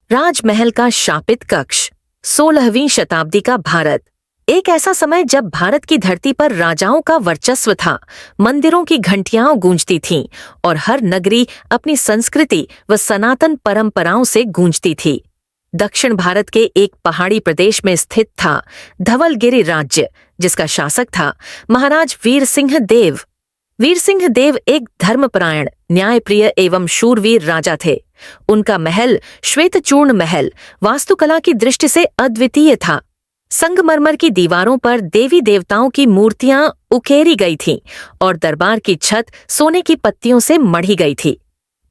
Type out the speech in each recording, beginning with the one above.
राजमहल का शापित कक्ष। 16वीं शताब्दी का भारत। एक ऐसा समय जब भारत की धरती पर राजाओं का वर्चस्व था, मंदिरों की घंटियां गूंजती थीं और हर नगरी अपनी संस्कृति व सनातन परंपराओं से गूंजती थी। दक्षिण भारत के एक पहाड़ी प्रदेश में स्थित था धवलगिरी राज्य, जिसका शासक था महाराज वीर सिंह देव। वीर सिंह देव एक धर्मपरायण, न्यायप्रिय एवं शूरवीर राजा थे। उनका महल श्वेतचूर्ण महल वास्तुकला की दृष्टि से अद्वितीय था। संगमरमर की दीवारों पर देवी देवताओं की मूर्तियां उकेरी गई थीं और दरबार की छत सोने की पत्तियों से मढ़ी गई थी।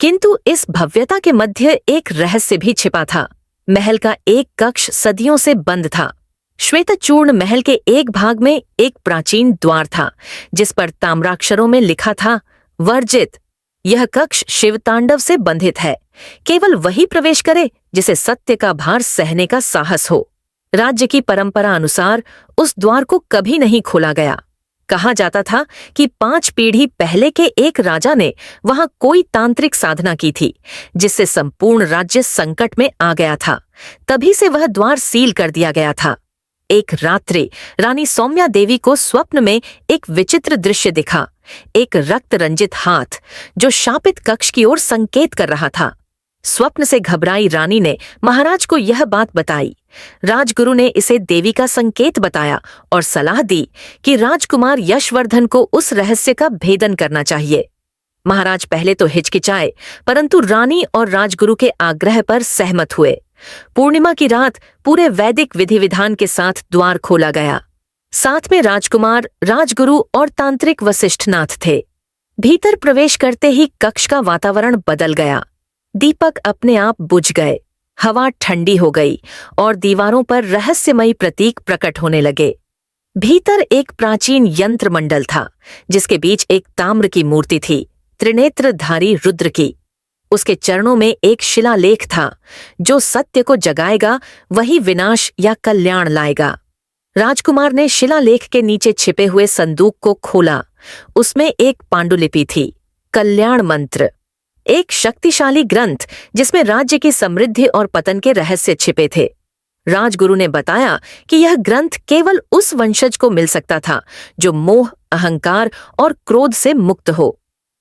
किंतु इस भव्यता के मध्य एक रहस्य भी छिपा था। महल का एक कक्ष सदियों से बंद था। श्वेतचूर्ण महल के एक भाग में एक प्राचीन द्वार था, जिस पर ताम्राक्षरों में लिखा था, वर्जित। यह कक्ष शिवतांडव से बंधित है। केवल वही प्रवेश करे जिसे सत्य का भार सहने का साहस हो। राज्य की परंपरा अनुसार उस द्वार को कभी नहीं खोला गया। कहा जाता था कि 5 पीढ़ी पहले के एक राजा ने वहां कोई तांत्रिक साधना की थी, जिससे संपूर्ण राज्य संकट में आ गया था। तभी से वह द्वार सील कर दिया गया था। एक रात्रि रानी सौम्या देवी को स्वप्न में एक विचित्र दृश्य दिखा। एक रक्त रंजित हाथ जो शापित कक्ष की ओर संकेत कर रहा था। स्वप्न से घबराई रानी ने महाराज को यह बात बताई। राजगुरु ने इसे देवी का संकेत बताया और सलाह दी कि राजकुमार यशवर्धन को उस रहस्य का भेदन करना चाहिए। महाराज पहले तो हिचकिचाए, परंतु रानी और राजगुरु के आग्रह पर सहमत हुए। पूर्णिमा की रात पूरे वैदिक विधि विधान के साथ द्वार खोला गया। साथ में राजकुमार, राजगुरु और तांत्रिक वशिष्ठनाथ थे। भीतर प्रवेश करते ही कक्ष का वातावरण बदल गया। दीपक अपने आप बुझ गए, हवा ठंडी हो गई और दीवारों पर रहस्यमयी प्रतीक प्रकट होने लगे। भीतर एक प्राचीन यंत्र मंडल था, जिसके बीच एक ताम्र की मूर्ति थी, त्रिनेत्रधारी रुद्र की। उसके चरणों में एक शिलालेख था, जो सत्य को जगाएगा वही विनाश या कल्याण लाएगा। राजकुमार ने शिलालेख के नीचे छिपे हुए संदूक को खोला। उसमें एक पांडुलिपि थी, कल्याण मंत्र, एक शक्तिशाली ग्रंथ जिसमें राज्य की समृद्धि और पतन के रहस्य छिपे थे। राजगुरु ने बताया कि यह ग्रंथ केवल उस वंशज को मिल सकता था जो मोह, अहंकार और क्रोध से मुक्त हो।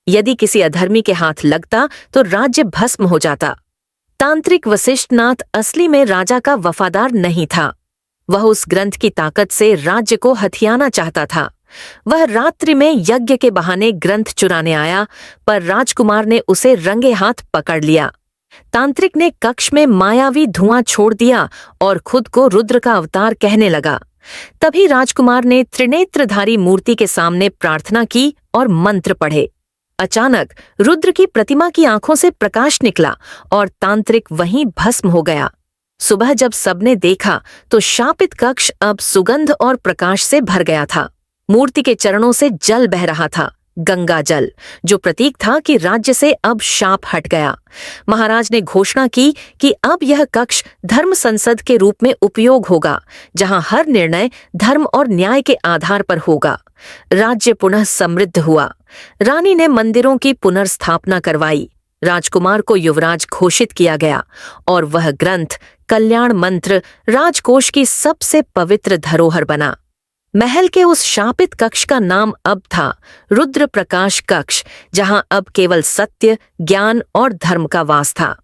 यदि किसी अधर्मी के हाथ लगता तो राज्य भस्म हो जाता। तांत्रिक वशिष्ठनाथ असली में राजा का वफादार नहीं था। वह उस ग्रंथ की ताकत से राज्य को हथियाना चाहता था। वह रात्रि में यज्ञ के बहाने ग्रंथ चुराने आया, पर राजकुमार ने उसे रंगे हाथ पकड़ लिया। तांत्रिक ने कक्ष में मायावी धुआं छोड़ दिया और खुद को रुद्र का अवतार कहने लगा। तभी राजकुमार ने त्रिनेत्रधारी मूर्ति के सामने प्रार्थना की और मंत्र पढ़े। अचानक रुद्र की प्रतिमा की आंखों से प्रकाश निकला और तांत्रिक वहीं भस्म हो गया। सुबह जब सबने देखा तो शापित कक्ष अब सुगंध और प्रकाश से भर गया था। मूर्ति के चरणों से जल बह रहा था, गंगा जल, जो प्रतीक था कि राज्य से अब शाप हट गया। महाराज ने घोषणा की कि अब यह कक्ष धर्म संसद के रूप में उपयोग होगा, जहां हर निर्णय धर्म और न्याय के आधार पर होगा। राज्य पुनः समृद्ध हुआ। रानी ने मंदिरों की पुनर्स्थापना करवाई। राजकुमार को युवराज घोषित किया गया और वह ग्रंथ, कल्याण मंत्र, राजकोष की सबसे पवित्र धरोहर बना। महल के उस शापित कक्ष का नाम अब था रुद्र प्रकाश कक्ष, जहां अब केवल सत्य, ज्ञान और धर्म का वास था।